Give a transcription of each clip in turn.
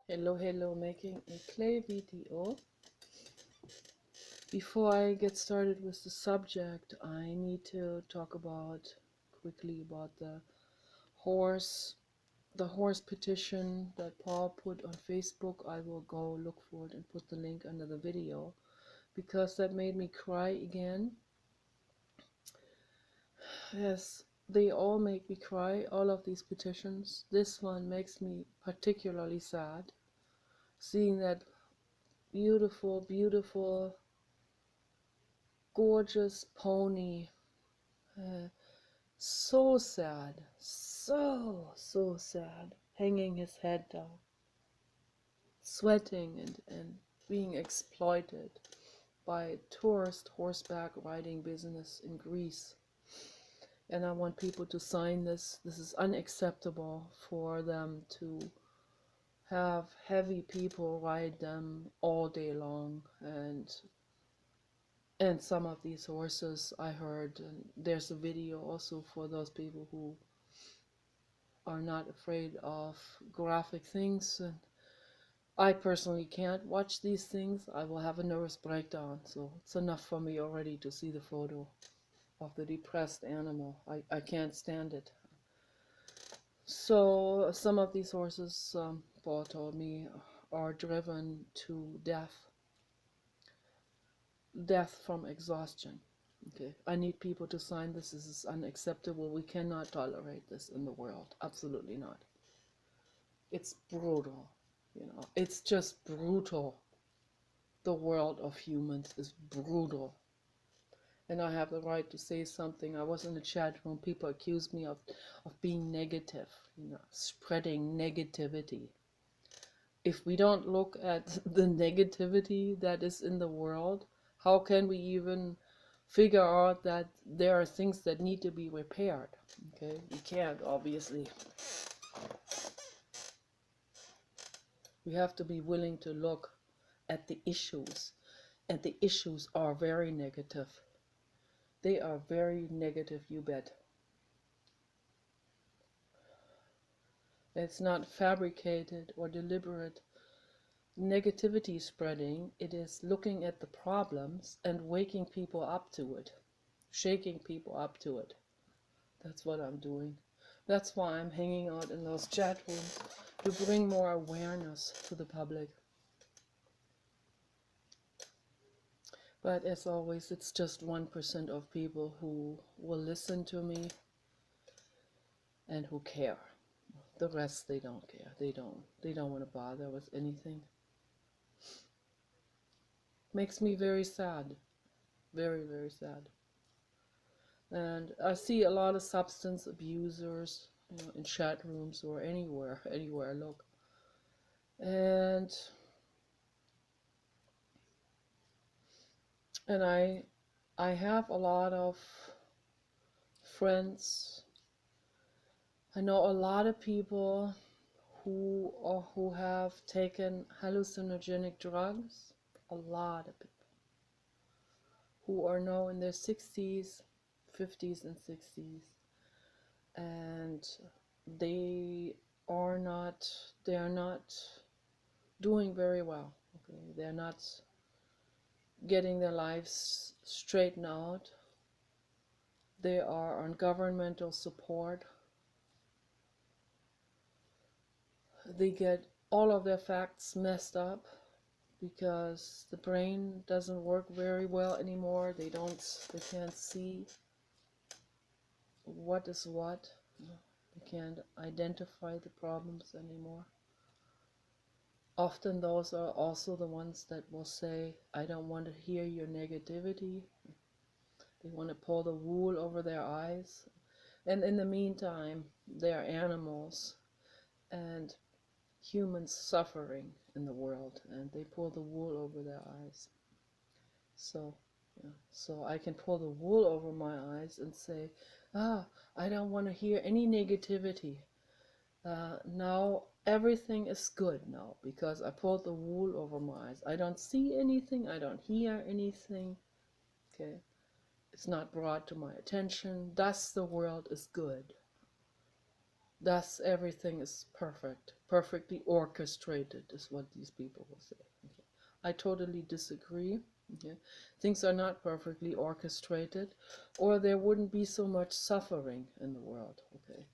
Hello, making a clay video. Before I get started with the subject, I need to talk quickly about horse the horse petition that Paul put on Facebook. I will go look for it and put the link under the video because that made me cry again. Yes, they all make me cry, all of these petitions. This one makes me particularly sad, seeing that beautiful, gorgeous pony. Uh, so sad, so sad, hanging his head down, sweating and being exploited by tourist horseback riding business in Greece. And I want people to sign this. This is unacceptable for them to have heavy people ride them all day long, and some of these horses I heard, and there's a video also for those people who are not afraid of graphic things. And I personally can't watch these things. I will have a nervous breakdown. So it's enough for me already to see the photo of the depressed animal. I can't stand it. So some of these horses, Paul told me, are driven to death from exhaustion. Okay, I need people to sign this. This is unacceptable. We cannot tolerate this in the world. Absolutely not. It's brutal, It's just brutal. The world of humans is brutal. And I have the right to say something. I was in the chat room. People accused me of being negative, spreading negativity. If we don't look at the negativity that is in the world, how can we even figure out that there are things that need to be repaired? Okay, we can't, obviously. We have to be willing to look at the issues, and the issues are very negative. They are very negative, you bet. It's not fabricated or deliberate negativity spreading. It is looking at the problems and waking people up to it, shaking people up to it. That's what I'm doing. That's why I'm hanging out in those chat rooms, to bring more awareness to the public. But as always, it's just 1% of people who will listen to me and who care. The rest, they don't care. They don't want to bother with anything. Makes me very sad. Very sad. And I see a lot of substance abusers, in chat rooms or anywhere I look. And I have a lot of friends. I know a lot of people who have taken hallucinogenic drugs. A lot of people who are now in their 60s, 50s and 60s, and they are not doing very well. Okay, they're not getting their lives straightened out. They are on governmental support. They get all of their facts messed up because the brain doesn't work very well anymore. They can't see what is what. They can't identify the problems anymore. Often those are also the ones that will say, I don't want to hear your negativity. They want to pull the wool over their eyes. And in the meantime, they are animals and humans suffering in the world, and they pull the wool over their eyes. So I can pull the wool over my eyes and say, I don't want to hear any negativity. Now everything is good now because I pulled the wool over my eyes. I don't see anything, I don't hear anything. Okay, it's not brought to my attention. Thus the world is good. Thus, everything is perfect, perfectly orchestrated, is what these people will say. Okay. I totally disagree. Okay. Things are not perfectly orchestrated, or there wouldn't be so much suffering in the world. Okay.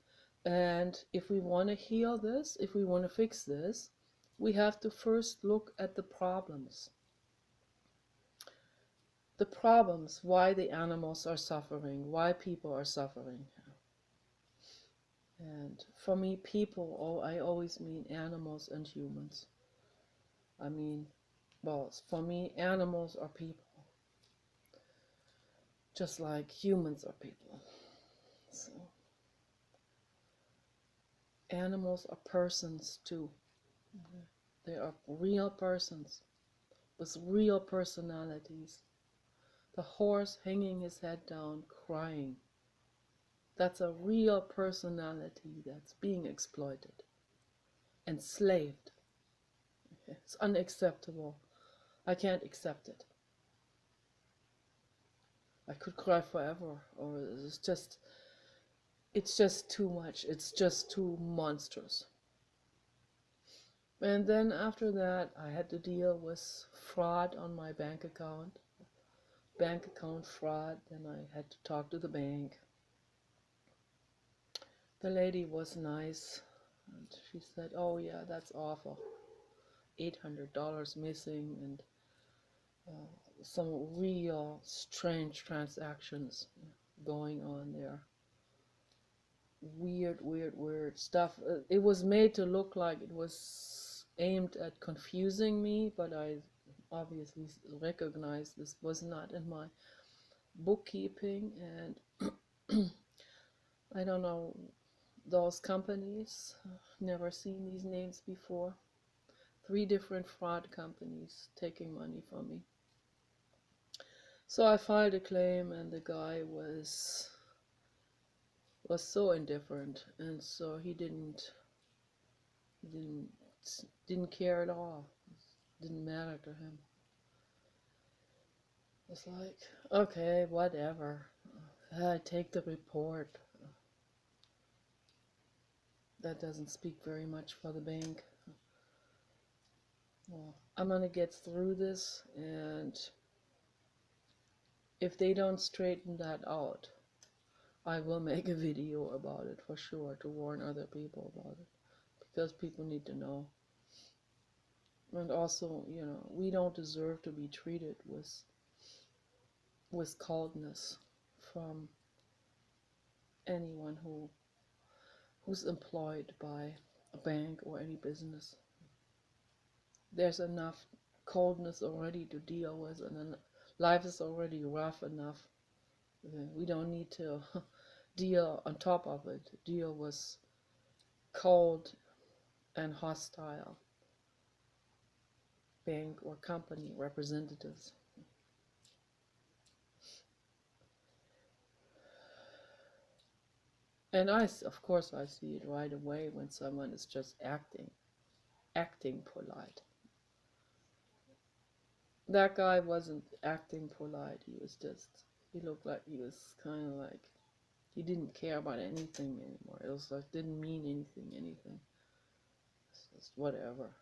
And if we want to heal this, if we want to fix this, we have to first look at the problems. The problems, why the animals are suffering, why people are suffering. And for me, people, oh, I always mean animals and humans. I mean, well, for me, animals are people, just like humans are people. So, animals are persons too. They are real persons with real personalities. The horse hanging his head down, crying. That's a real personality that's being exploited, enslaved. It's unacceptable. I can't accept it. I could cry forever, or it's just too much. It's just too monstrous. And then after that, I had to deal with fraud on my bank account fraud. Then I had to talk to the bank. The lady was nice, and she said, oh yeah, that's awful. $800 missing, and some real strange transactions going on there. Weird stuff. It was made to look like it was aimed at confusing me, but I obviously recognized this was not in my bookkeeping, and I don't know those companies. Never seen these names before. 3 different fraud companies taking money from me. So I filed a claim, and the guy was so indifferent, and so he didn't care at all. It didn't matter to him. It's like, okay, whatever. I take the report. That doesn't speak very much for the bank. Well, I'm gonna get through this, and if they don't straighten that out, I will make a video about it for sure, to warn other people about it, because people need to know. And also, you know, we don't deserve to be treated with coldness from anyone who's employed by a bank or any business. There's enough coldness already to deal with, and then life is already rough enough. We don't need to deal on top of it, deal with cold and hostile bank or company representatives. And of course, I see it right away when someone is just acting polite. That guy wasn't acting polite. He looked like he was kind of like, he didn't care about anything anymore. It was like, didn't mean anything. It's just whatever.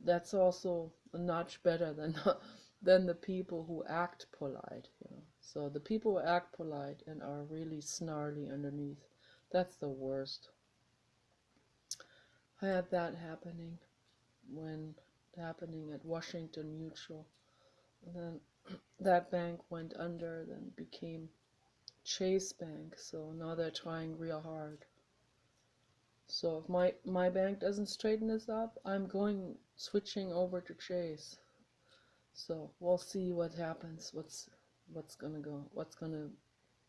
That's also a notch better than the people who act polite, you know. So the people who act polite and are really snarly underneath, that's the worst. I had that happening at Washington Mutual. And then that bank went under, then became Chase Bank, so now they're trying real hard. So if my bank doesn't straighten this up, I'm switching over to Chase. So we'll see what happens, what's gonna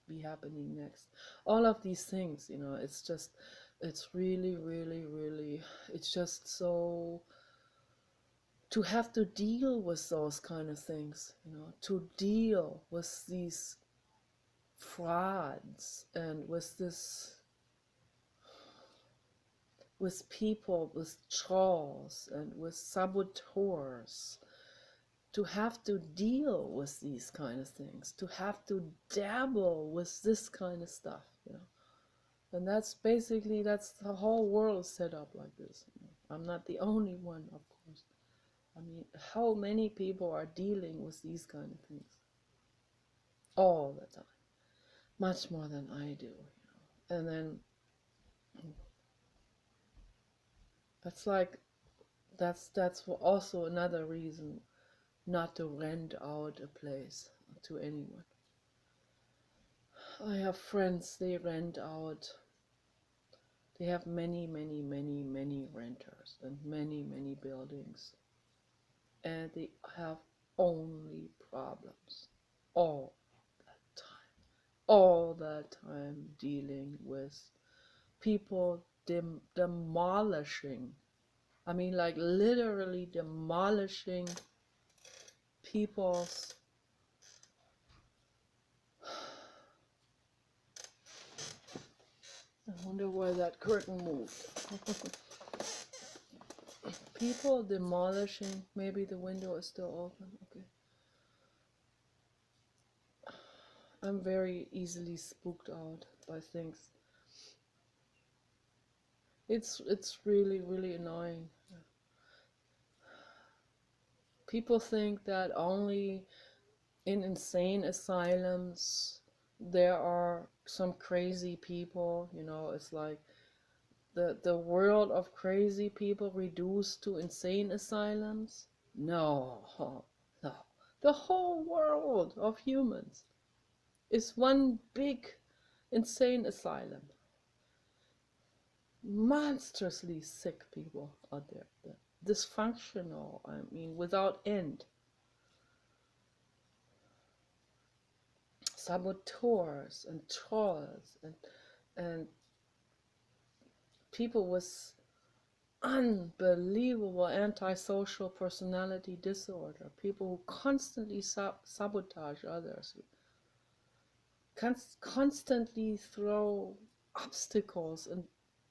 be happening next. All of these things, you know, it's really, it's just so, to have to deal with those kind of things, you know, to deal with these frauds and with people, with trolls and with saboteurs, to have to deal with these kind of things, to have to dabble with this kind of stuff, you know. And that's basically, that's the whole world set up like this. I'm not the only one, of course. I mean, how many people are dealing with these kind of things all the time? Much more than I do, And then that's like, that's also another reason not to rent out a place to anyone. I have friends, they rent out. They have many, many, many, many renters and many, many buildings. And they have only problems all the time. All the time dealing with people demolishing. I mean, like literally demolishing people's I wonder why that curtain moved. People demolishing. Maybe the window is still open. Okay. I'm very easily spooked out by things. It's really, really annoying. People think that only in insane asylums there are some crazy people, it's like the world of crazy people reduced to insane asylums. No, no. The whole world of humans is one big insane asylum. Monstrously sick people out there. Dysfunctional, I mean, without end. Saboteurs and trolls and people with unbelievable antisocial personality disorder, people who constantly sabotage others, constantly throw obstacles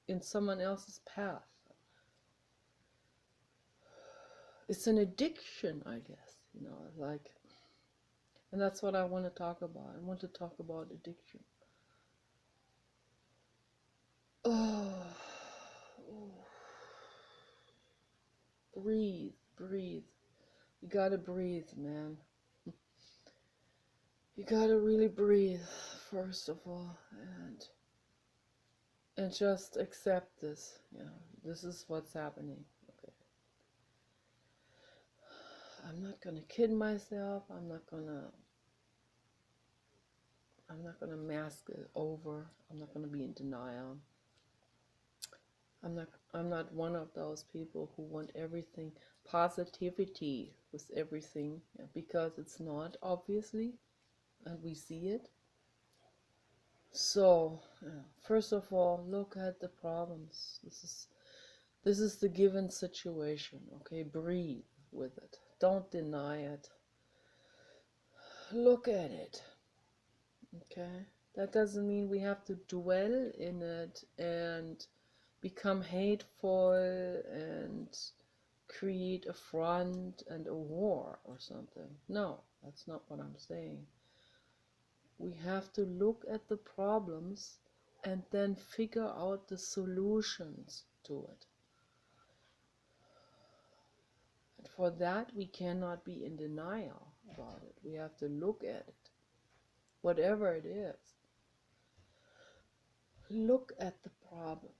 in someone else's path. It's an addiction, I guess, like, and that's what I want to talk about. I want to talk about addiction. Oh, breathe, breathe. You gotta breathe, man. You gotta really breathe, first of all, and just accept this. This is what's happening. Okay. I'm not gonna kid myself. I'm not gonna mask it over. I'm not gonna be in denial. I'm not one of those people who want everything positivity with everything, because it's not, obviously, and we see it. So, first of all, look at the problems. This is the given situation, okay? Breathe with it. Don't deny it. Look at it, okay? That doesn't mean we have to dwell in it and become hateful and create a front and a war or something. No, that's not what I'm saying. We have to look at the problems and then figure out the solutions to it. And for that, we cannot be in denial about it. We have to look at it, whatever it is. Look at the problems.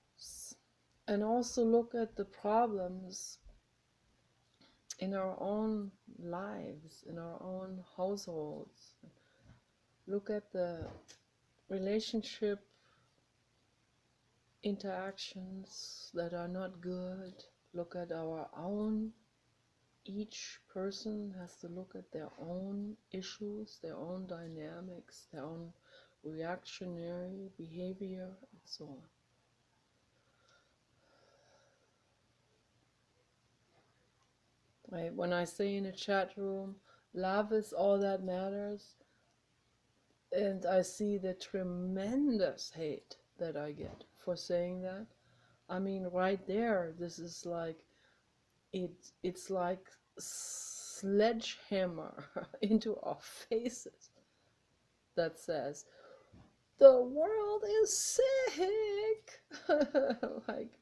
And also look at the problems in our own lives, in our own households. Look at the relationship interactions that are not good. Look at our own. Each person has to look at their own issues, their own dynamics, their own reactionary behavior, and so on. Right? When I say in a chat room, love is all that matters, and I see the tremendous hate that I get for saying that, I mean, right there, this is like, it's like sledgehammer into our faces that says, the world is sick. Like,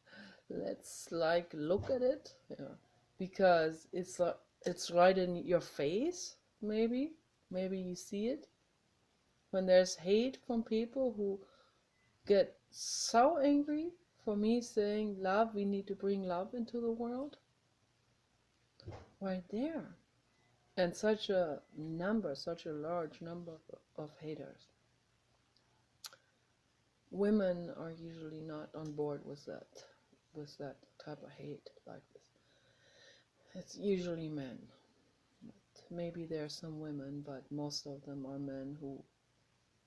let's like look at it, yeah, because it's right in your face. Maybe you see it when there's hate from people who get so angry for me saying love. We need to bring love into the world, right there. And such a number, such a large number of haters. Women are usually not on board with that type of hate like this. It's usually men. Maybe there are some women, but most of them are men who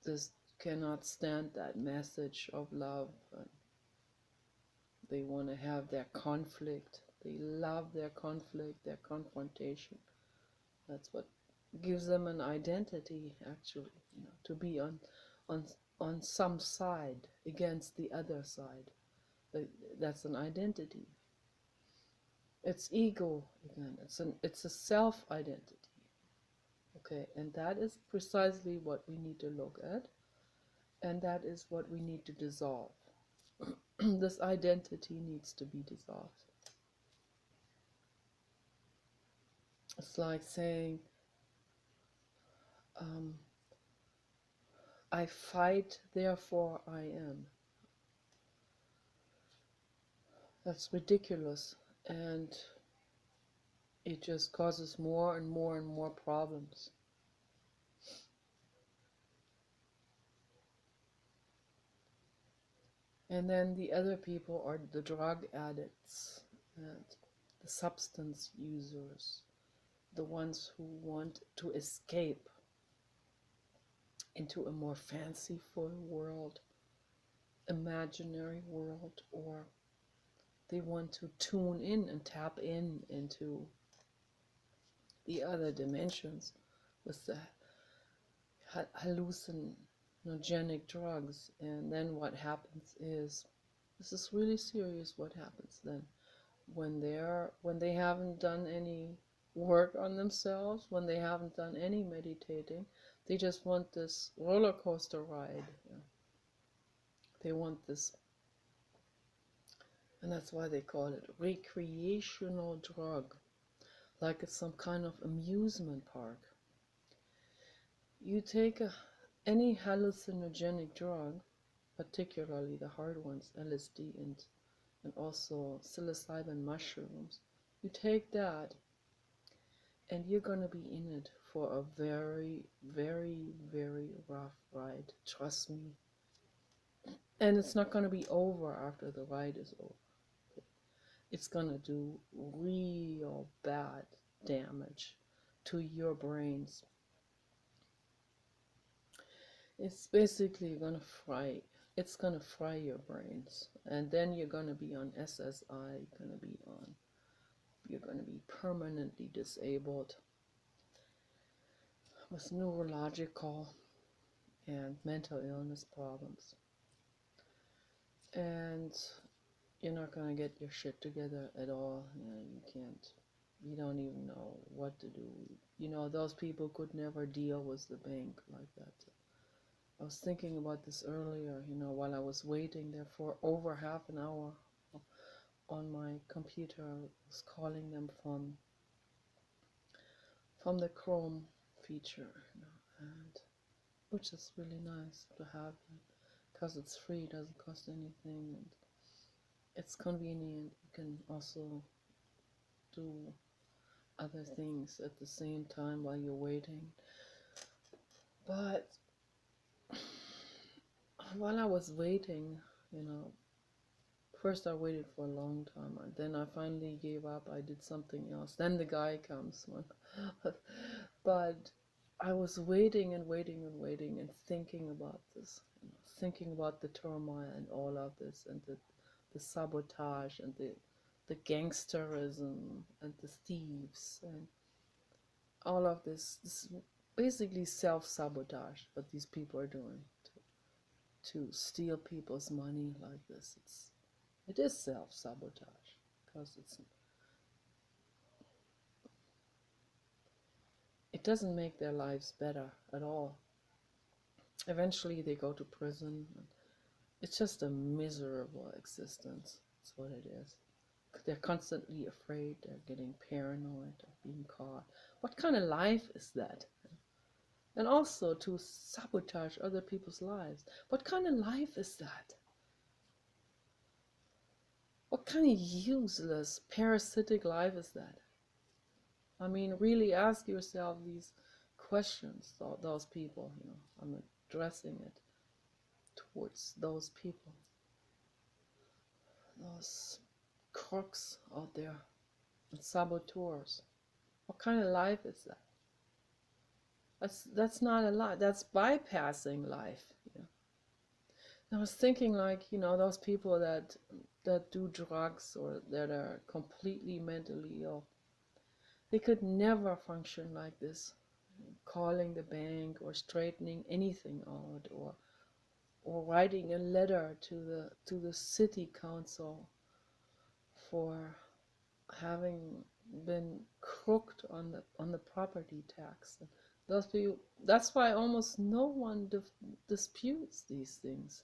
just cannot stand that message of love, and they want to have their conflict. They love their conflict, their confrontation. That's what gives them an identity, actually, to be on on some side against the other side. That's an identity. It's ego again. It's a self identity. Okay, and that is precisely what we need to look at, and that is what we need to dissolve. This identity needs to be dissolved. It's like saying, I fight, therefore I am. That's ridiculous, and it just causes more and more and more problems. And then the other people are the drug addicts and the substance users, the ones who want to escape into a more fanciful world, imaginary world, or they want to tune in and tap into the other dimensions with the hallucinogenic drugs. And then what happens is, this is really serious, what happens then when they haven't done any work on themselves, when they haven't done any meditating. They just want this roller coaster ride. They want this, and that's why they call it recreational drug, like it's some kind of amusement park. You take any hallucinogenic drug, particularly the hard ones, LSD and also psilocybin mushrooms. You take that, and you're going to be in it for a very, very, very rough ride. Trust me. And it's not going to be over after the ride is over. It's going to do real bad damage to your brains. It's basically going to fry. It's going to fry your brains. And then you're going to be on SSI. You're going to be permanently disabled with neurological and mental illness problems. And you're not going to get your shit together at all. You can't. You don't even know what to do. Those people could never deal with the bank like that. I was thinking about this earlier, while I was waiting there for over half an hour on my computer. I was calling them from the Chrome feature, and which is really nice to have, because it's free, doesn't cost anything, and it's convenient. You can also do other things at the same time while you're waiting. But while I was waiting, first I waited for a long time, and then I finally gave up. I did something else. Then the guy comes. But I was waiting and waiting and waiting and thinking about this, thinking about the turmoil and all of this, and the sabotage and the gangsterism and the thieves and all of this. This is basically self-sabotage, what these people are doing to steal people's money like this. It is self-sabotage, because it doesn't make their lives better at all. Eventually they go to prison. It's just a miserable existence. That's what it is. They're constantly afraid. They're getting paranoid of being caught. What kind of life is that? And also to sabotage other people's lives. What kind of life is that? What kind of useless, parasitic life is that? I mean, really ask yourself these questions, those people, I'm addressing it towards those people, those crooks out there, and saboteurs. What kind of life is that? That's not a life. That's bypassing life. I was thinking, like, those people that do drugs or that are completely mentally ill, they could never function like this, calling the bank or straightening anything out, or writing a letter to the city council for having been crooked on the property tax. And those people, that's why almost no one disputes these things.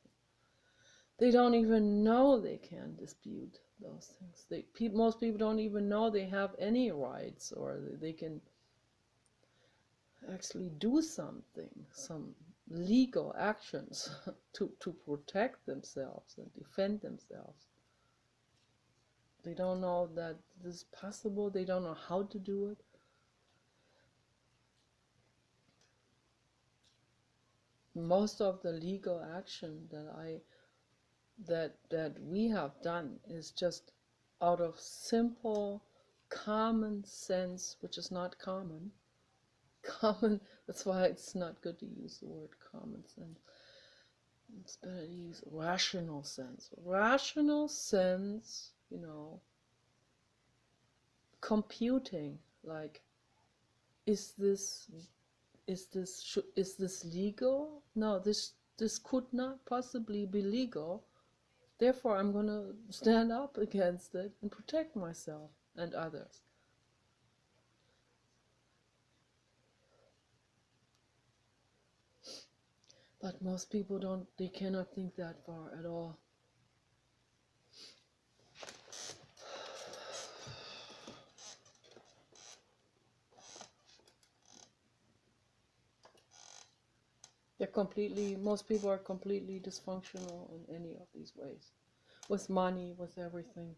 They don't even know they can dispute those things. Most people don't even know they have any rights, or they can actually do something, some legal actions to protect themselves and defend themselves. They don't know that this is possible. They don't know how to do it. Most of the legal action that we have done is just out of simple common sense, which is not common. That's why it's not good to use the word common sense. It's better to use rational sense. Rational sense, computing, like, is this legal? No, this could not possibly be legal. Therefore, I'm going to stand up against it and protect myself and others. But most people they cannot think that far at all. Most people are completely dysfunctional in any of these ways. With money, with everything.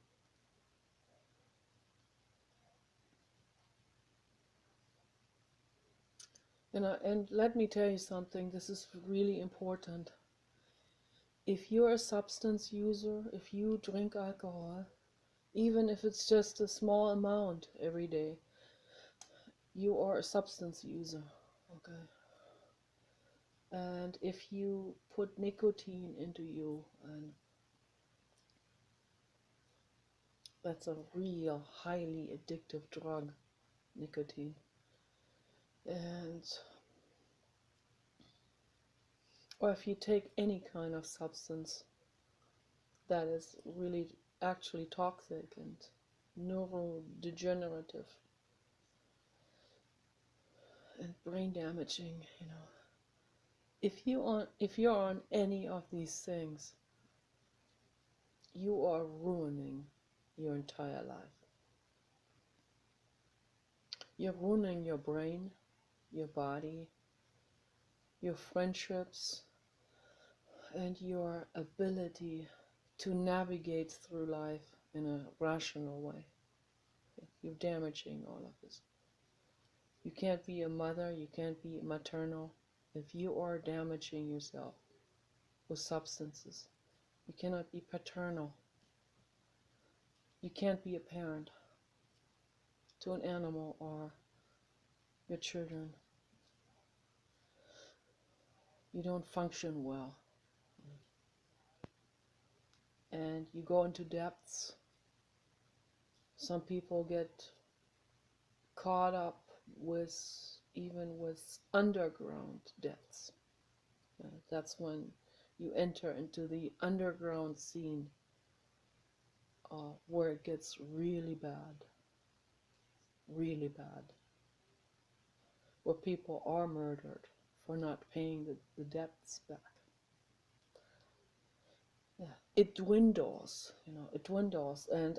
And let me tell you something, this is really important. If you're a substance user, if you drink alcohol, even if it's just a small amount every day, you are a substance user, okay? And if you put nicotine into you, and that's a real highly addictive drug, nicotine. Or if you take any kind of substance that is really actually toxic and neurodegenerative and brain damaging, if you're on any of these things, you are ruining your entire life. You're ruining your brain, your body, your friendships, and your ability to navigate through life in a rational way. You're damaging all of this. You can't be a mother, you can't be maternal if you are damaging yourself with substances. You cannot be paternal. You can't be a parent to an animal or your children. You don't function well. And you go into depths. Some people get caught up even with underground depths. That's when you enter into the underground scene, where it gets really bad, where people are murdered for not paying the debts back. Yeah, it dwindles, it dwindles. And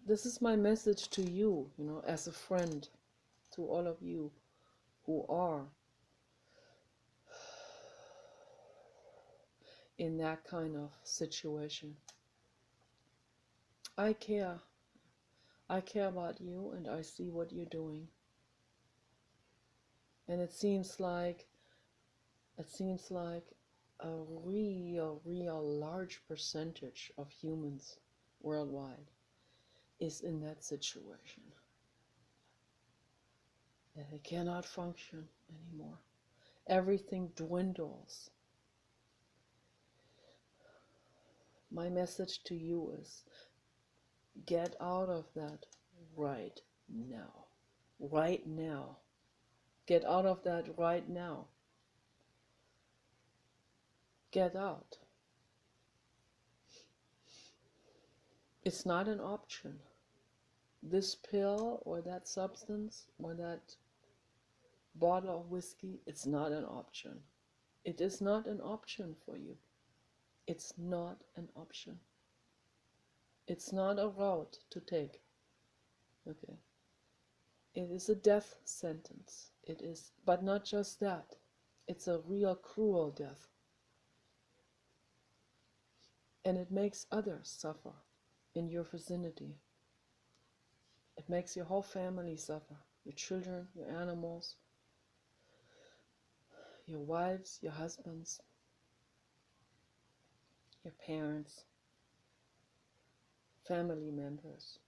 this is my message to you, as a friend, to all of you who are in that kind of situation. I care. I care about you, and I see what you're doing. And it seems like a real large percentage of humans worldwide is in that situation. That they cannot function anymore. Everything dwindles. My message to you is, get out of that right now. Right now. Get out of that right now. Get out. It's not an option. This pill or that substance or that bottle of whiskey, it's not an option. It is not an option for you. It's not an option. It's not a route to take. Okay. It is a death sentence. It is, but not just that. It's a real cruel death. And it makes others suffer in your vicinity. It makes your whole family suffer. Your children, your animals, your wives, your husbands, your parents, family members,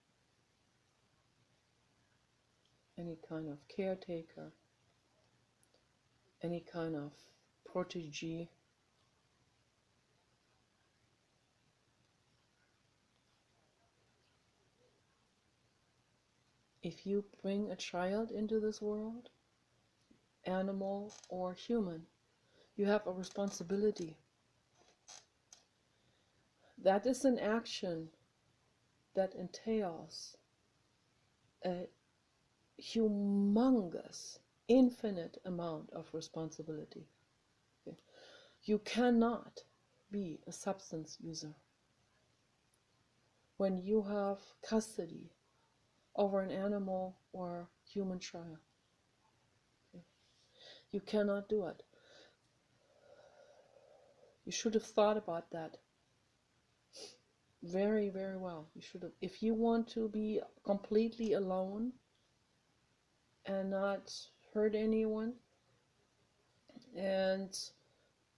any kind of caretaker, any kind of protégé. If you bring a child into this world, animal or human, you have a responsibility. That is an action that entails a humongous, infinite amount of responsibility. Okay? You cannot be a substance user when you have custody over an animal or human child. Okay? You cannot do it. You should have thought about that very, very well. You should have. If you want to be completely alone and not hurt anyone and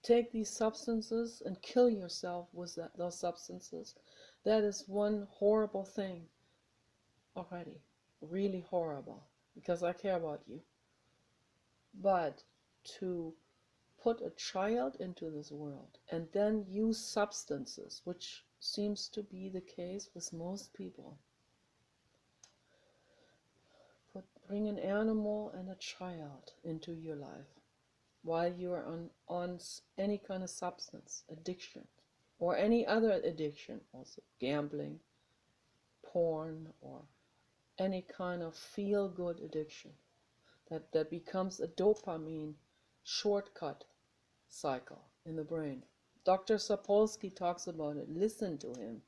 take these substances and kill yourself with those substances, that is one horrible thing already. Really horrible, because I care about you. But to put a child into this world and then use substances, which seems to be the case with most people. Bring an animal and a child into your life while you are on any kind of substance addiction or any other addiction, also gambling, porn, or any kind of feel-good addiction that becomes a dopamine shortcut cycle in the brain. Dr. Sapolsky talks about it. Listen to him.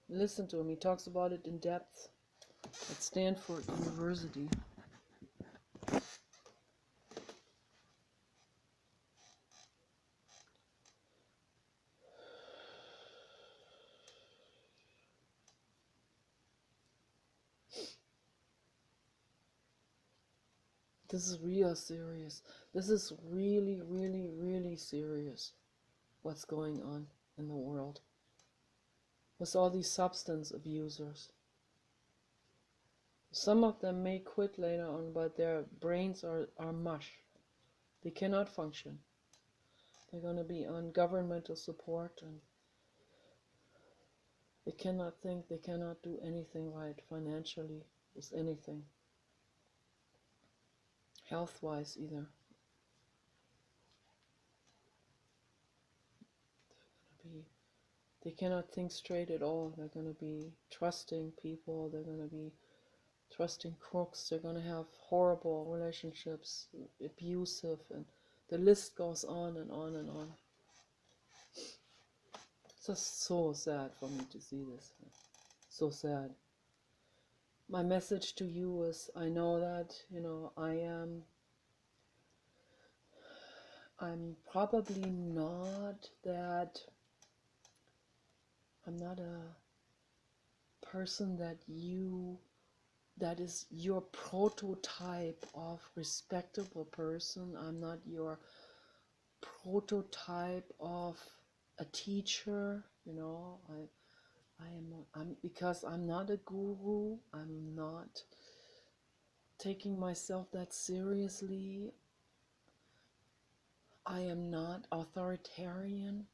Listen to him. He talks about it in depth at Stanford University. This is real serious. This is really, really, really serious. What's going on in the world with all these substance abusers. Some of them may quit later on, but their brains are mush. They cannot function. They're going to be on governmental support, and they cannot think, they cannot do anything right financially with anything. Health-wise either. They cannot think straight at all. They're going to be trusting people. They're going to be trusting crooks. They're going to have horrible relationships, abusive, and The list goes on and on and on. It's just so sad for me to see this. So sad. My message to you is, I know that, you know, I'm probably not that, I'm not a person that is your prototype of respectable person. I'm not your prototype of a teacher, you know. I'm because I'm not a guru. I'm not taking myself that seriously. I am not authoritarian.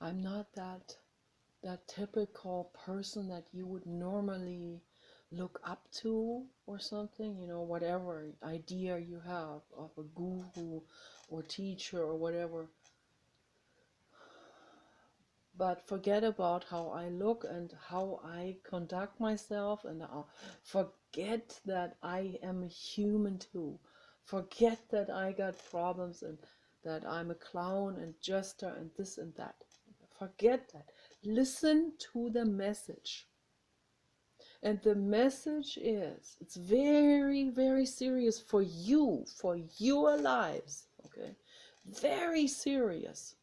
I'm not that typical person that you would normally look up to or something, you know, whatever idea you have of a guru or teacher or whatever. But forget about how I look and how I conduct myself, and forget that I am a human too. Forget that I got problems and that I'm a clown and jester and this and that. Forget that. Listen to the message. And the message is, it's very, very serious for you, for your lives, okay? Very serious.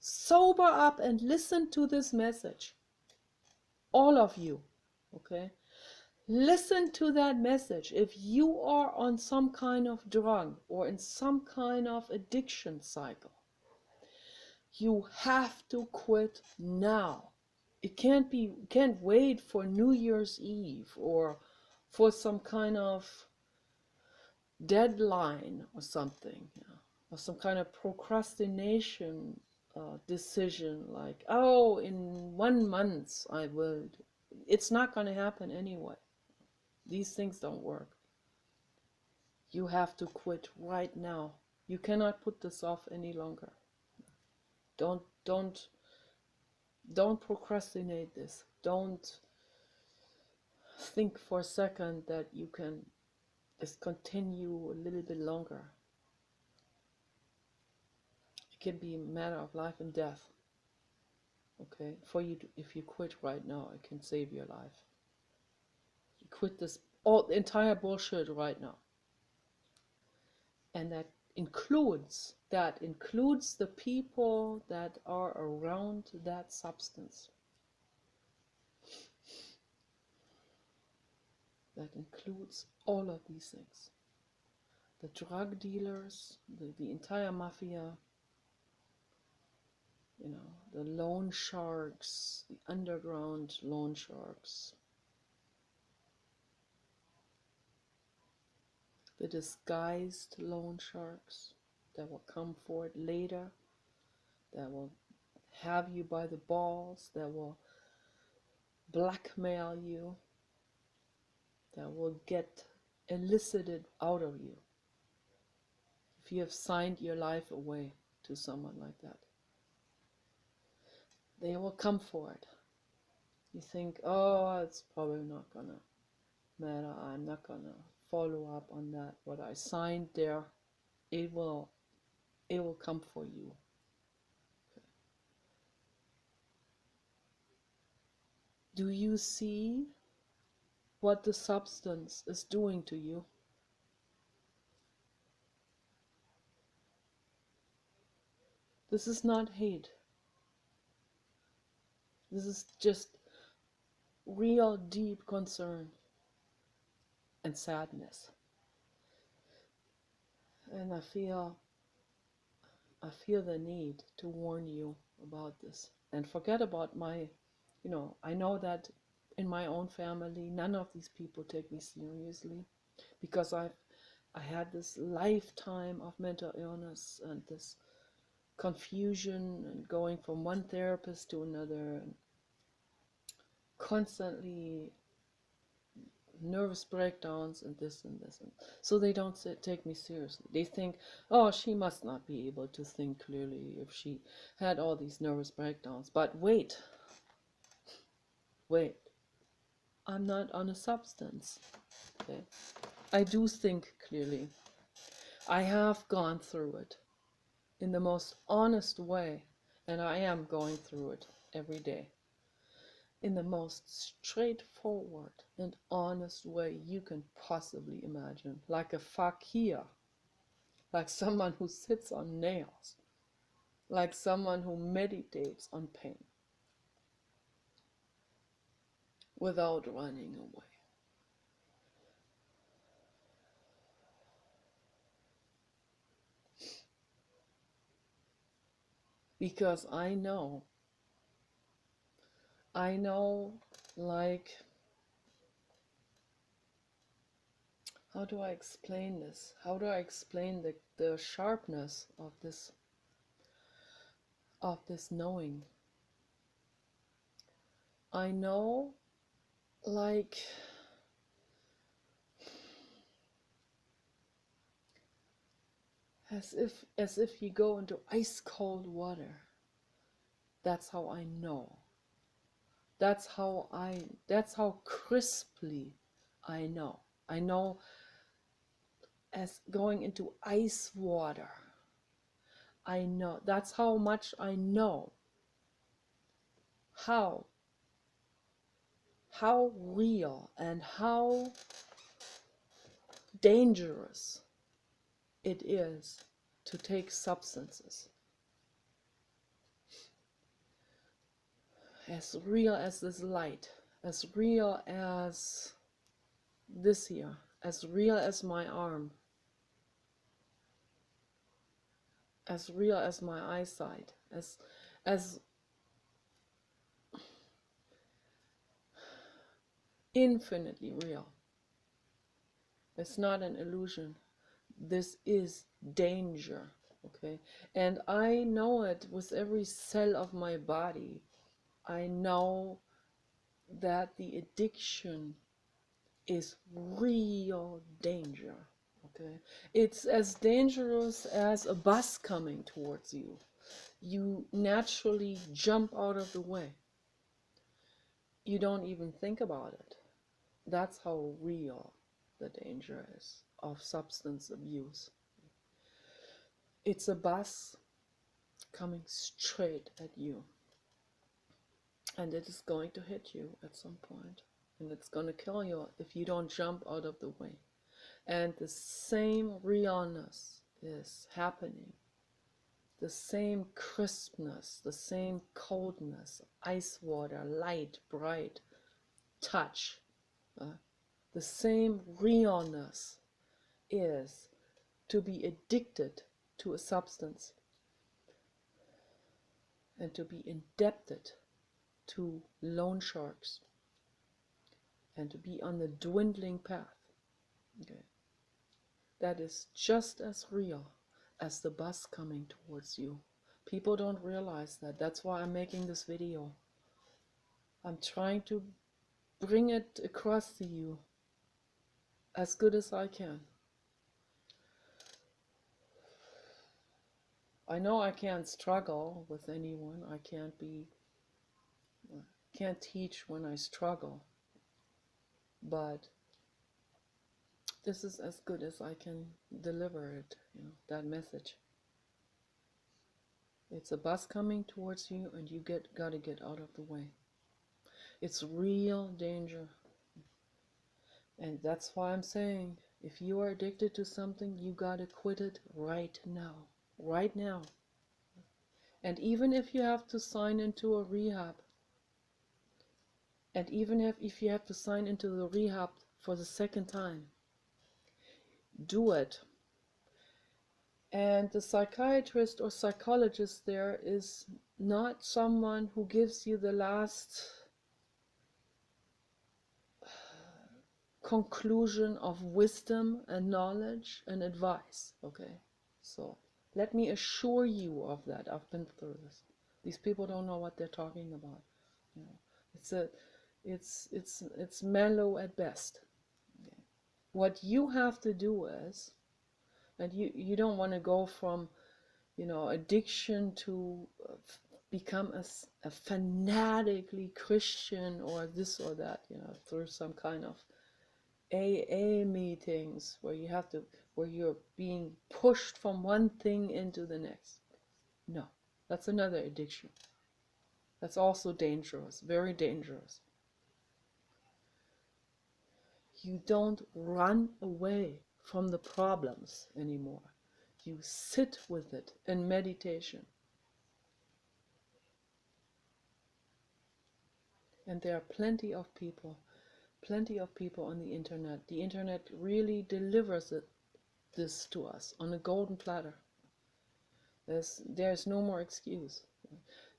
Sober up and listen to this message. All of you, okay? Listen to that message. If you are on some kind of drug or in some kind of addiction cycle, you have to quit now. It can't wait for New Year's Eve or for some kind of deadline or something, you know, or some kind of procrastination decision like, oh, in 1 month I will. It's not going to happen anyway. These things don't work. You have to quit right now. You cannot put this off any longer. Don't procrastinate this. Don't think for a second that you can just continue a little bit longer. It can be a matter of life and death. Okay, for you to, if you quit right now, it can save your life. You quit this entire bullshit right now. And that includes the people that are around that substance. That includes all of these things. The drug dealers, the entire mafia, you know, the loan sharks, the underground loan sharks, the disguised loan sharks that will come forward later, that will have you by the balls, that will blackmail you, that will get elicited out of you if you have signed your life away to someone like that. They will come for it. You think, oh, it's probably not gonna matter, I'm not gonna follow up on that, what I signed there. It will come for you. Okay. Do you see what the substance is doing to you? This is not hate. This is just real deep concern and sadness. And I feel the need to warn you about this. And forget about my, you know, I know that in my own family, none of these people take me seriously because I had this lifetime of mental illness and this confusion and going from one therapist to another and constantly nervous breakdowns and this and this, and so they don't take me seriously. They think, oh, she must not be able to think clearly if she had all these nervous breakdowns. But wait, I'm not on a substance. Okay, I do think clearly. I have gone through it in the most honest way, and I am going through it every day in the most straightforward and honest way you can possibly imagine, like a fakir, like someone who sits on nails, like someone who meditates on pain without running away. Because I know, like, how do I explain this? How do I explain the sharpness of this knowing? I know, like, as if you go into ice cold water. That's how I know. That's how crisply I know. I know as going into ice water. I know. That's how much I know. How real and how dangerous it is to take substances. As real as this light, as real as this here, as real as my arm, as real as my eyesight, as infinitely real. It's not an illusion. This is danger, okay? And I know it with every cell of my body. I know that the addiction is real danger, okay? It's as dangerous as a bus coming towards you. You naturally jump out of the way. You don't even think about it. That's how real the danger is of substance abuse. It's a bus coming straight at you, and it is going to hit you at some point, and it's going to kill you if you don't jump out of the way. And the same realness is happening, the same crispness, the same coldness, ice water, light, bright, touch, the same realness is to be addicted to a substance and to be indebted to loan sharks and to be on the dwindling path. Okay. That is just as real as the bus coming towards you. People don't realize that. That's why I'm making this video. I'm trying to bring it across to you as good as I can. I know I can't struggle with anyone. I can't teach when I struggle. But this is as good as I can deliver it, that message. It's a bus coming towards you, and you gotta get out of the way. It's real danger. And that's why I'm saying, if you are addicted to something, you gotta quit it right now. Right now. And even if you have to sign into a rehab, and even if you have to sign into the rehab for the second time, do it. And the psychiatrist or psychologist there is not someone who gives you the last conclusion of wisdom and knowledge and advice, okay? So let me assure you of that. I've been through this. These people don't know what they're talking about. It's mellow at best. Okay. What you have to do is, and you don't want to go from, addiction to become a fanatically Christian or this or that, through some kind of AA meetings where where you're being pushed from one thing into the next. No, that's another addiction. That's also dangerous, very dangerous. You don't run away from the problems anymore. You sit with it in meditation. And there are plenty of people on the internet. The internet really delivers this to us on a golden platter. There's no more excuse.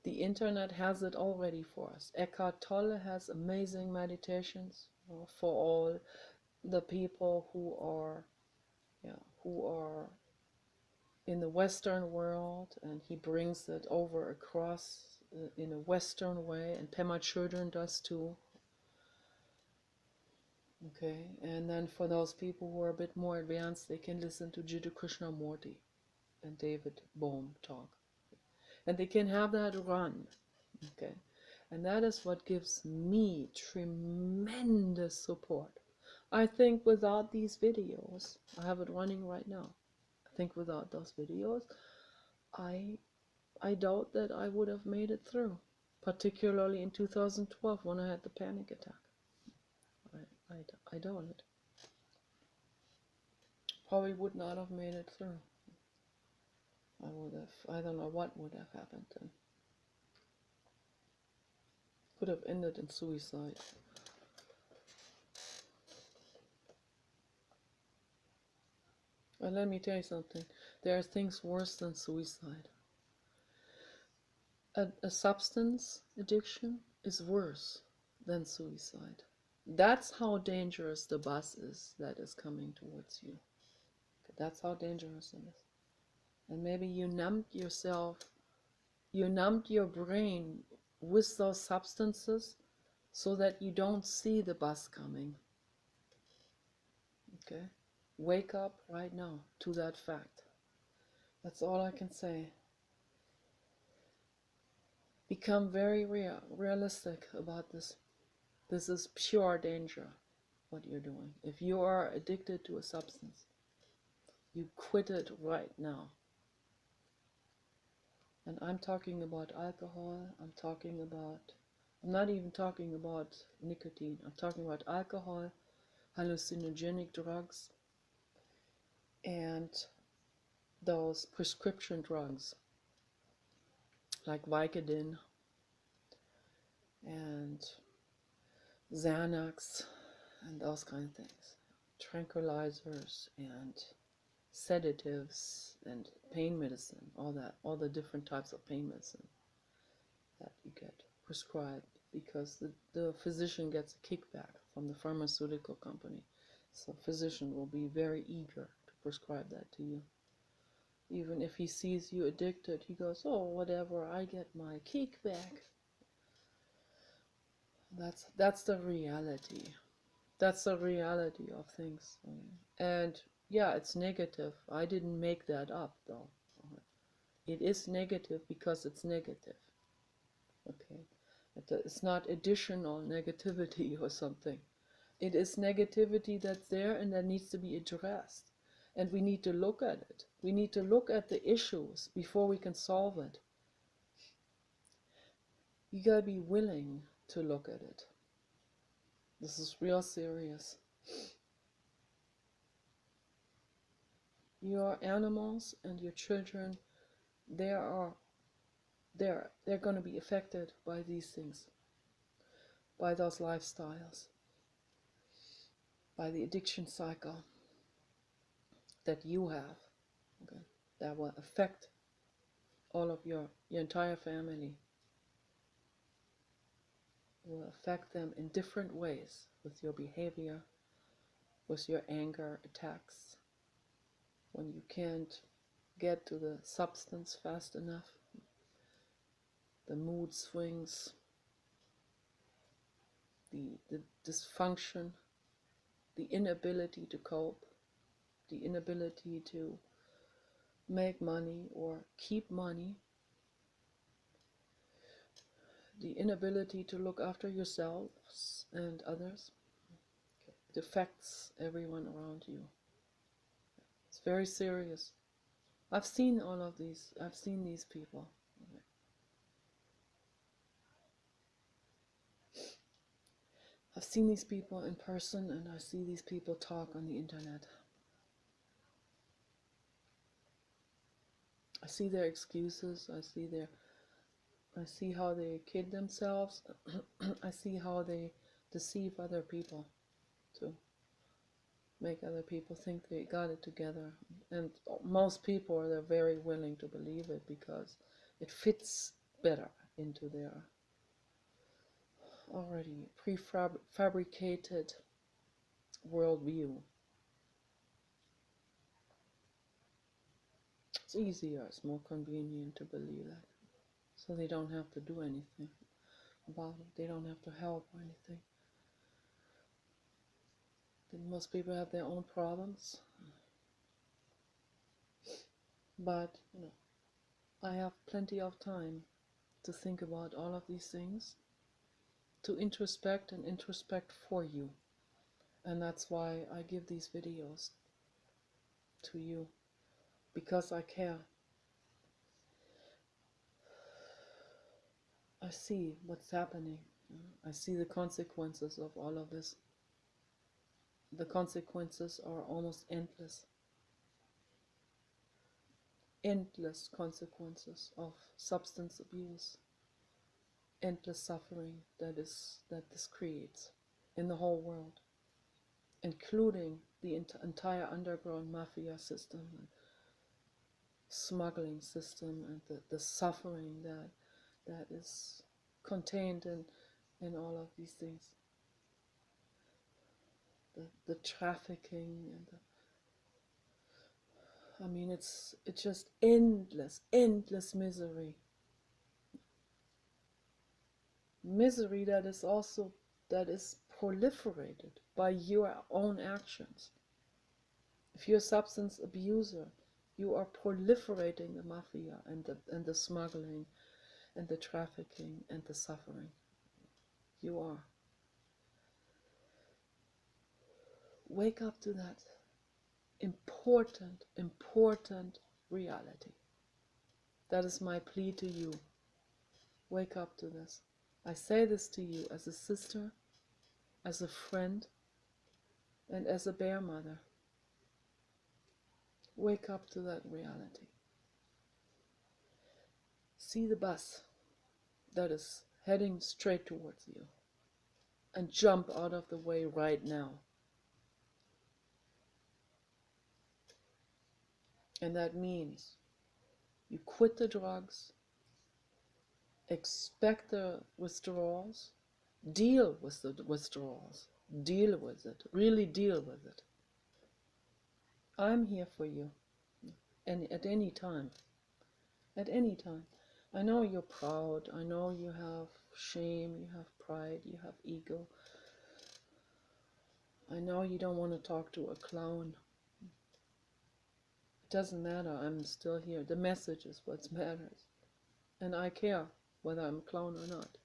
The internet has it already for us. Eckhart Tolle has amazing meditations for all the people who are in the Western world, and he brings it over across in a Western way, and Pema Chodron does too. Okay, and then for those people who are a bit more advanced, they can listen to Jiddu Krishnamurti and David Bohm talk. And they can have that run. Okay, and that is what gives me tremendous support. I think without these videos, I have it running right now. I think without those videos, I doubt that I would have made it through, particularly in 2012 when I had the panic attack. I doubt it. Probably would not have made it through. I don't know what would have happened then. Could have ended in suicide. And let me tell you something, there are things worse than suicide. A substance addiction is worse than suicide. That's how dangerous the bus is that is coming towards you. That's how dangerous it is. And maybe you numbed yourself, you numbed your brain with those substances so that you don't see the bus coming. Okay? Wake up right now to that fact. That's all I can say. Become very realistic about this. This is pure danger, what you're doing. If you are addicted to a substance, you quit it right now. And I'm talking about alcohol, I'm not even talking about nicotine, I'm talking about alcohol, hallucinogenic drugs, and those prescription drugs like Vicodin and Xanax and those kind of things, tranquilizers and sedatives and pain medicine, all the different types of pain medicine that you get prescribed, because the physician gets a kickback from the pharmaceutical company. So physician will be very eager to prescribe that to you. Even if he sees you addicted, he goes, oh, whatever, I get my kickback. That's the reality. That's the reality of things. And yeah, it's negative. I didn't make that up, though. It is negative because it's negative. Okay? It's not additional negativity or something. It is negativity that's there and that needs to be addressed. And we need to look at it. We need to look at the issues before we can solve it. You gotta be willing to look at it. This is real serious. Your animals and your children, they're going to be affected by these things, by those lifestyles, by the addiction cycle that you have, okay, that will affect all of your entire family. It will affect them in different ways, with your behavior, with your anger attacks, when you can't get to the substance fast enough, the mood swings, the dysfunction, the inability to cope, the inability to make money or keep money, the inability to look after yourselves and others. Okay. It affects everyone around you. It's very serious. I've seen all of these. I've seen these people. I've seen these people in person, and I see these people talk on the internet. I see their excuses. I see how they kid themselves. I see how they deceive other people to make other people think they got it together. And most people are very willing to believe it because it fits better into their already prefabricated worldview. It's easier, it's more convenient to believe that. So they don't have to do anything about it. They don't have to help or anything. Then most people have their own problems. But, I have plenty of time to think about all of these things, to introspect and introspect for you. And that's why I give these videos to you, because I care. I see what's happening. I see the consequences of all of this. The consequences are almost endless. Endless consequences of substance abuse. Endless suffering that this creates in the whole world, including the entire underground mafia system and smuggling system, and the suffering that is contained in all of these things. The trafficking and it's just endless misery. Misery that is proliferated by your own actions. If you're a substance abuser, you are proliferating the mafia and the smuggling and the trafficking and the suffering. You are. Wake up to that important reality. That is my plea to you. Wake up to this. I say this to you as a sister, as a friend, and as a bear mother. Wake up to that reality. See the bus that is heading straight towards you, and jump out of the way right now. And that means you quit the drugs, expect the withdrawals, deal with the withdrawals, deal with it, really deal with it. I'm here for you, and at any time. At any time. I know you're proud, I know you have shame, you have pride, you have ego. I know you don't want to talk to a clown. It doesn't matter, I'm still here. The message is what matters. And I care whether I'm a clown or not,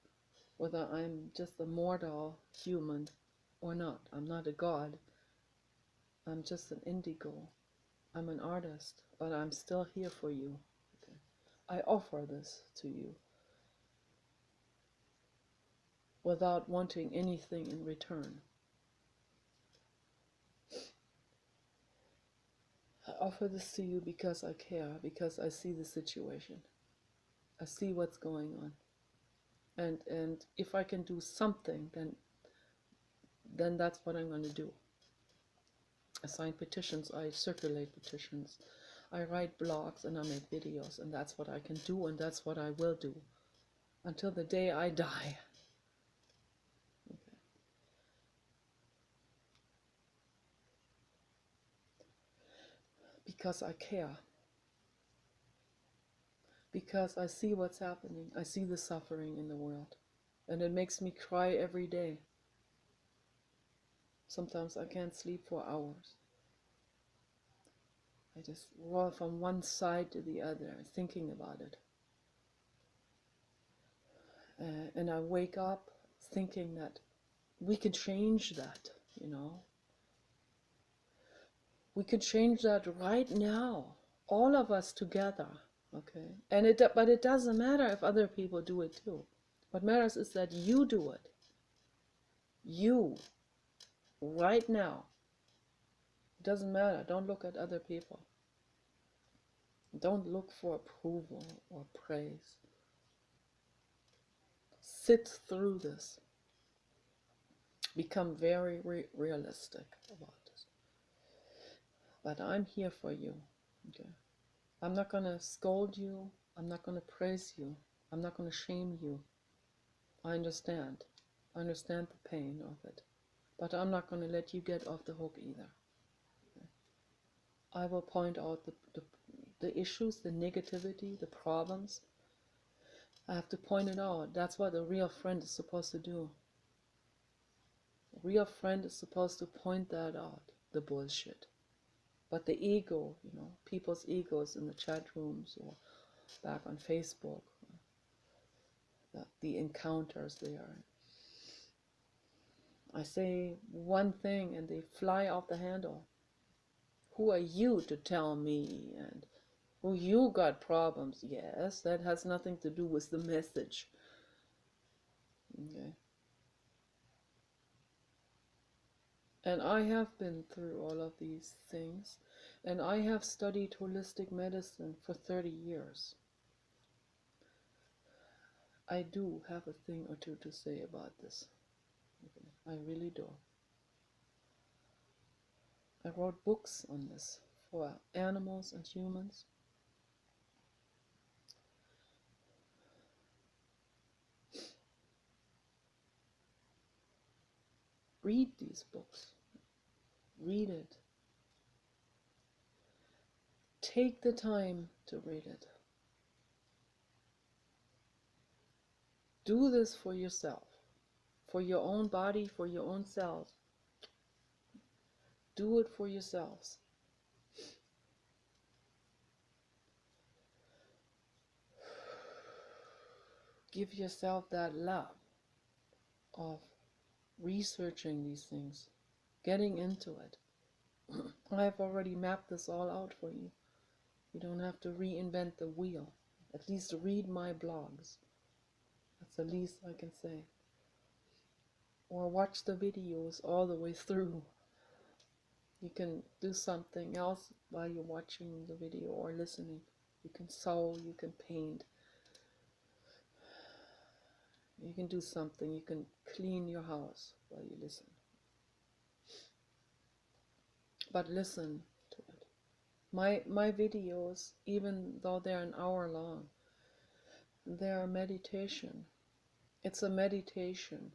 whether I'm just a mortal human or not. I'm not a god. I'm just an indigo. I'm an artist, but I'm still here for you. Okay. I offer this to you without wanting anything in return. I offer this to you because I care, because I see the situation. I see what's going on. And if I can do something, then that's what I'm going to do. I sign petitions, I circulate petitions, I write blogs, and I make videos, and that's what I can do, and that's what I will do until the day I die. Okay. Because I care. Because I see what's happening. I see the suffering in the world. And it makes me cry every day. Sometimes I can't sleep for hours. I just roll from one side to the other, thinking about it. And I wake up thinking that we can change that, We can change that right now, all of us together, okay? But it doesn't matter if other people do it too. What matters is that you do it. You, right now. It doesn't matter. Don't look at other people. Don't look for approval or praise. Sit through this. Become very realistic about this. But I'm here for you. Okay? I'm not going to scold you. I'm not going to praise you. I'm not going to shame you. I understand. I understand the pain of it. But I'm not going to let you get off the hook either. Okay? I will point out the issues, the negativity, the problems. I have to point it out. That's what a real friend is supposed to do. A real friend is supposed to point that out, the bullshit. But the ego, people's egos in the chat rooms or back on Facebook, the encounters there. I say one thing and they fly off the handle. Who are you to tell me? And well, you got problems. Yes, that has nothing to do with the message. Okay. And I have been through all of these things, and I have studied holistic medicine for 30 years. I do have a thing or two to say about this. Okay. I really do. I wrote books on this for animals and humans. Read these books. Read it. Take the time to read it. Do this for yourself, for your own body, for your own cells. Do it for yourselves. Give yourself that love of researching these things, getting into it. I've already mapped this all out for you. You don't have to reinvent the wheel. At least read my blogs. That's the least I can say. Or watch the videos all the way through. You can do something else while you're watching the video or listening. You can sew, you can paint. You can do something. You can clean your house while you listen. But listen to it. My videos, even though they're an hour long, they're a meditation. It's a meditation.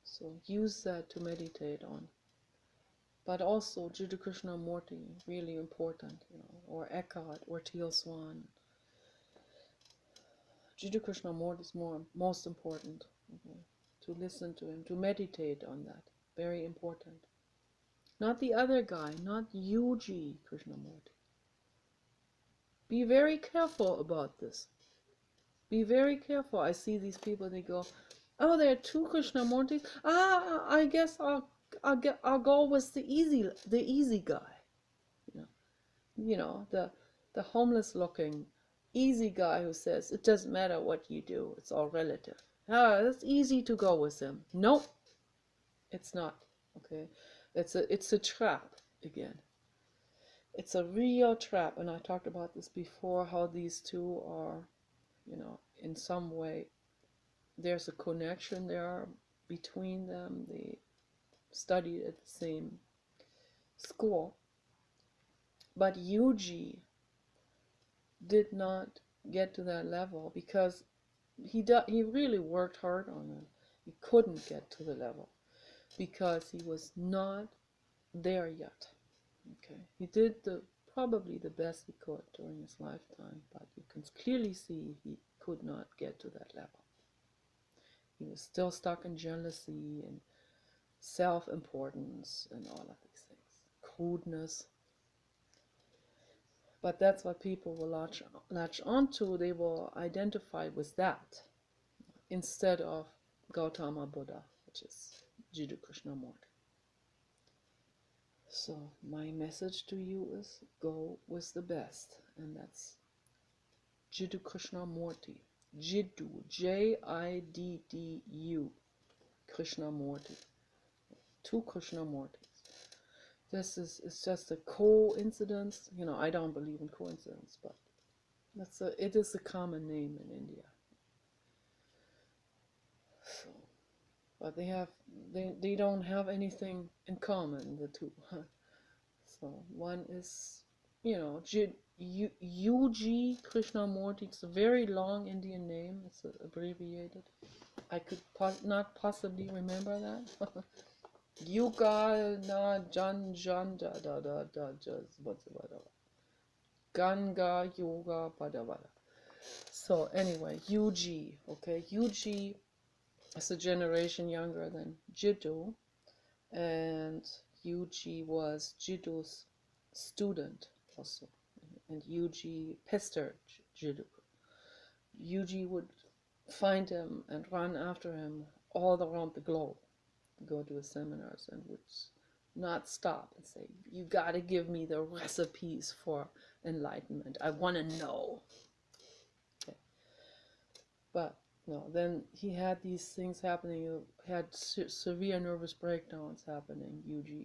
So use that to meditate on. But also Judas Krishnamurti, really important, or Eckhart, or Teal Swan. Judas Krishnamurti is most important, okay, to listen to him, to meditate on that. Very important. Not the other guy, not Yuji Krishnamurti. Be very careful about this. Be very careful. I see these people, they go, oh, there are two Krishnamurtis. I guess I'll go with the easy guy. The homeless looking easy guy who says it doesn't matter what you do, it's all relative. It's easy to go with him. Nope, it's not. Okay, it's a trap again. It's a real trap, and I talked about this before, how these two are, in some way there's a connection there between them. They studied at the same school, but Yuji did not get to that level because he really worked hard on it. He couldn't get to the level because he was not there yet. Okay, he did probably the best he could during his lifetime, but you can clearly see he could not get to that level. He was still stuck in jealousy and self-importance and all of these things, crudeness. But that's what people will latch onto. They will identify with that instead of Gautama Buddha, which is Judas Krishnamurti. So my message to you is go with the best, and that's Jiddu Krishnamurti. Jiddu, Jiddu, Krishnamurti. Two Krishnamurtis. This is it's just a coincidence. You know, I don't believe in coincidence, but it is a common name in India. So, but they don't have anything in common, the two. So one is, you know, UG Krishnamurti. It's a very long Indian name. It's abbreviated. I could not possibly remember that. Yuga na Jan Ganga Yoga Padavada. So anyway, UG, okay, UG is a generation younger than Jiddu, and UG was Jiddu's student also, and UG pestered Jiddu. UG would find him and run after him all around the globe, go to his seminars, and would not stop and say, you got to give me the recipes for enlightenment. I want to know. Okay. But no, then he had these things happening. He had severe nervous breakdowns happening, UG.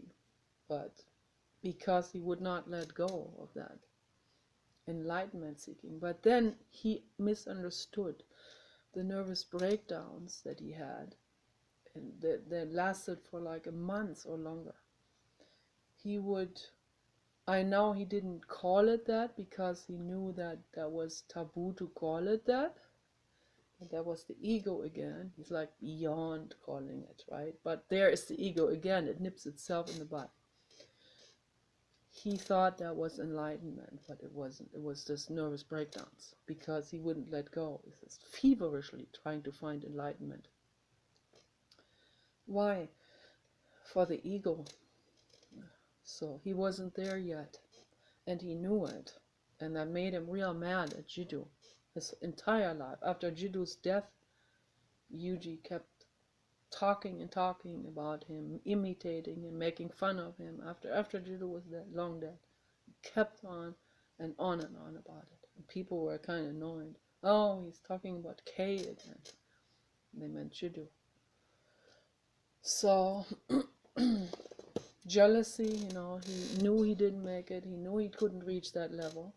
But because he would not let go of that enlightenment seeking. But then he misunderstood the nervous breakdowns that he had, and that lasted for like a month or longer. I know he didn't call it that because he knew that that was taboo to call it that. And that was the ego again. He's like beyond calling it, right? But there is the ego again. It nips itself in the butt. He thought that was enlightenment, but it wasn't. It was just nervous breakdowns because he wouldn't let go. He was feverishly trying to find enlightenment. Why? For the ego. So he wasn't there yet, and he knew it, and that made him real mad at Jiddu his entire life. After Jiddu's death, Yuji kept talking and talking about him, imitating him, making fun of him. After Jiddu was dead, long dead, he kept on and on about it. And people were kind of annoyed. Oh, he's talking about K again. They meant Jiddu. So jealousy, you know, he knew he didn't make it. He knew he couldn't reach that level.